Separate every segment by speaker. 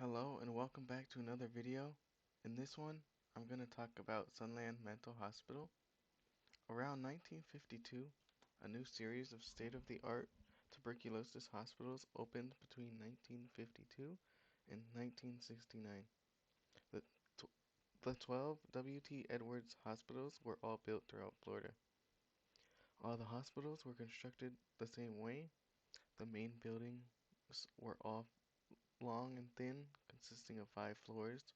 Speaker 1: Hello and welcome back to another video. In this one, I'm going to talk about Sunland Mental Hospital. Around 1952, a new series of state-of-the-art tuberculosis hospitals opened between 1952 and 1969. The, the 12 W.T. Edwards hospitals were all built throughout Florida. All the hospitals were constructed the same way. The main buildings were all long and thin, consisting of 5 floors,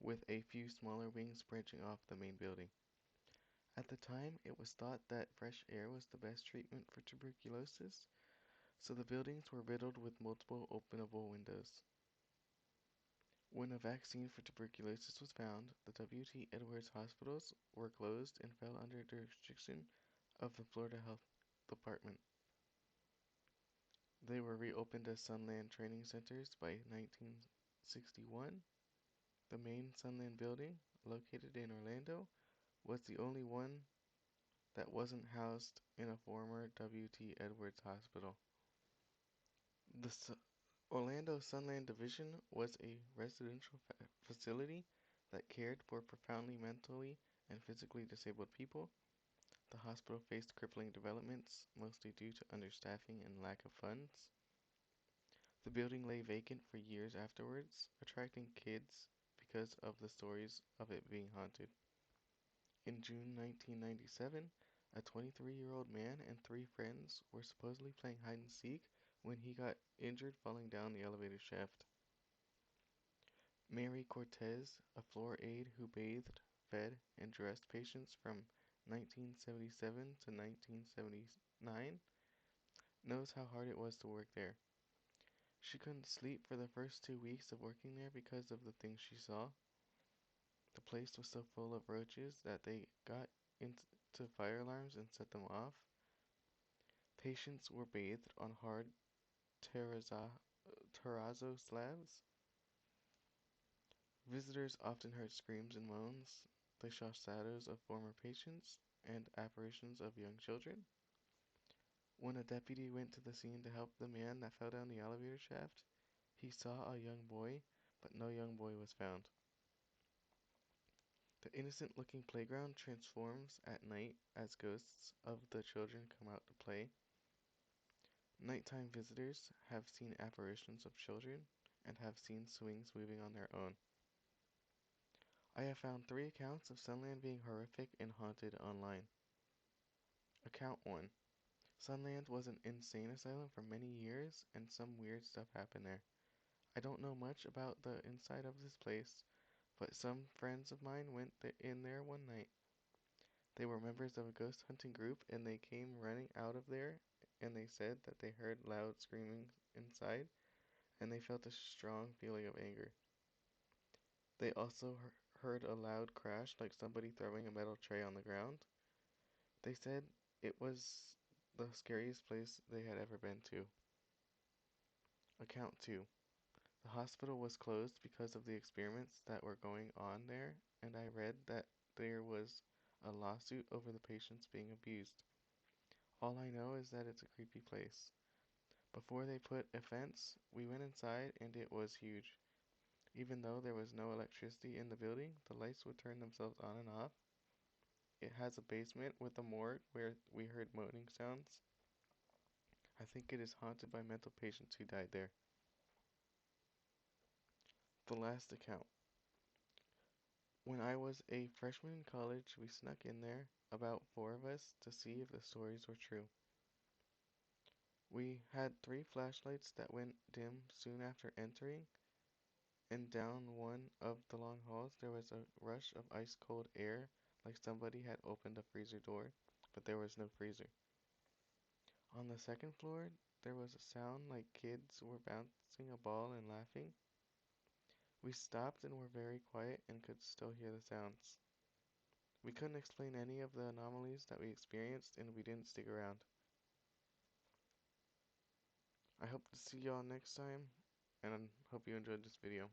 Speaker 1: with a few smaller wings branching off the main building. At the time, it was thought that fresh air was the best treatment for tuberculosis, so the buildings were riddled with multiple openable windows. When a vaccine for tuberculosis was found, the W.T. Edwards hospitals were closed and fell under jurisdiction of the Florida Health Department. They were reopened as Sunland training centers by 1961. The main Sunland building, located in Orlando, was the only one that wasn't housed in a former W.T. Edwards hospital. The Orlando Sunland Division was a residential facility that cared for profoundly mentally and physically disabled people. The hospital faced crippling developments, mostly due to understaffing and lack of funds. The building lay vacant for years afterwards, attracting kids because of the stories of it being haunted. In June 1997, a 23-year-old man and 3 friends were supposedly playing hide and seek when he got injured falling down the elevator shaft. Mary Cortez, a floor aide who bathed, fed, and dressed patients from 1977 to 1979, knows how hard it was to work there. She couldn't sleep for the first 2 weeks of working there because of the things she saw. The place was so full of roaches that they got into fire alarms and set them off. Patients were bathed on hard terrazzo slabs. Visitors often heard screams and moans. They saw shadows of former patients and apparitions of young children. When a deputy went to the scene to help the man that fell down the elevator shaft, he saw a young boy, but no young boy was found. The innocent-looking playground transforms at night as ghosts of the children come out to play. Nighttime visitors have seen apparitions of children and have seen swings moving on their own. I have found 3 accounts of Sunland being horrific and haunted online. Account 1. Sunland was an insane asylum for many years and some weird stuff happened there. I don't know much about the inside of this place, but some friends of mine went in there one night. They were members of a ghost hunting group and they came running out of there and they said that they heard loud screaming inside and they felt a strong feeling of anger. They also heard a loud crash like somebody throwing a metal tray on the ground. They said it was the scariest place they had ever been to. Account 2. The hospital was closed because of the experiments that were going on there, and I read that there was a lawsuit over the patients being abused. All I know is that it's a creepy place. Before they put a fence, we went inside and it was huge. Even though there was no electricity in the building, the lights would turn themselves on and off. It has a basement with a morgue where we heard moaning sounds. I think it is haunted by mental patients who died there. The last account. When I was a freshman in college, we snuck in there, about 4 of us, to see if the stories were true. We had 3 flashlights that went dim soon after entering, and down one of the long halls there was a rush of ice-cold air like somebody had opened a freezer door, but there was no freezer. On the second floor, there was a sound like kids were bouncing a ball and laughing. We stopped and were very quiet and could still hear the sounds. We couldn't explain any of the anomalies that we experienced and we didn't stick around. I hope to see y'all next time and hope you enjoyed this video.